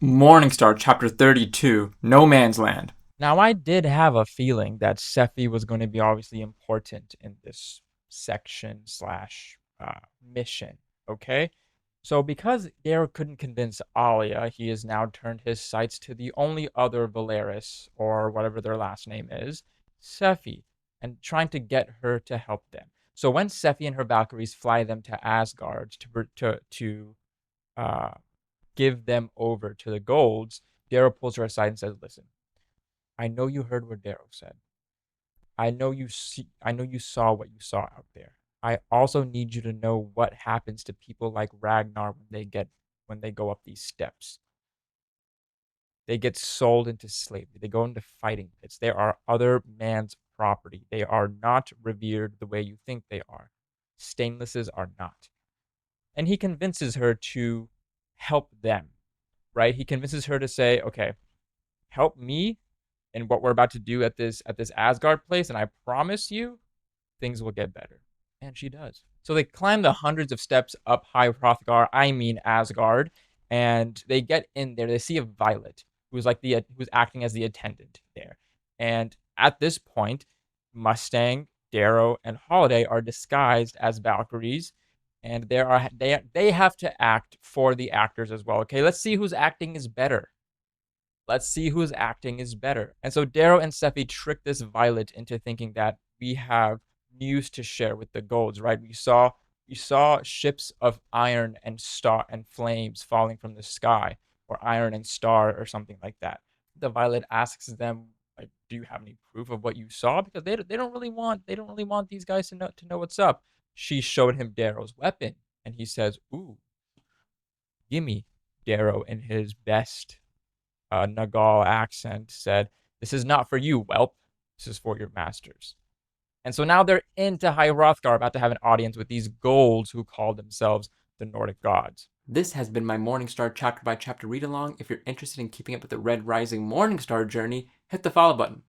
Morningstar, Chapter 32, No Man's Land. Now, I did have a feeling that Sephi was going to be obviously important in this section slash mission. Okay, so because Garrett couldn't convince Alia, he has now turned his sights to the only other Valeris, or whatever their last name is, Sephi, and trying to get her to help them. So when Sephi and her Valkyries fly them to Asgard to give them over to the Golds, Garrett pulls her aside and says, "Listen, I know you heard what Darrow said. I know you saw what you saw out there. I also need you to know what happens to people like Ragnar when they go up these steps. They get sold into slavery. They go into fighting pits. They are other man's property. They are not revered the way you think they are. Stainlesses are not." And he convinces her to help them, right? He convinces her to say, "Okay, help me in what we're about to do at this Asgard place, and I promise you things will get better." And she does. So they climb the hundreds of steps up high Hrothgar, I mean Asgard, and they get in there. They see a Violet, who's acting as the attendant there. And at this point, Mustang, Darrow, and Holiday are disguised as Valkyries, and they have to act for the actors as well. Okay, let's see whose acting is better. Let's see whose acting is better. And so Darrow and Sephi trick this Violet into thinking that we have news to share with the Golds, right? We saw ships of iron and star and flames falling from the sky, or iron and star, or something like that. The Violet asks them, like, "Do you have any proof of what you saw?" Because they don't really want these guys to know what's up. She showed him Darrow's weapon, and he says, "Ooh, gimme." Darrow, in his best Nagal accent, said, "This is not for you, whelp. This is for your masters." And so now they're into High Hrothgar, about to have an audience with these Golds who call themselves the Nordic gods. This has been my Morningstar chapter by chapter read along. If you're interested in keeping up with the Red Rising Morningstar journey, hit the follow button.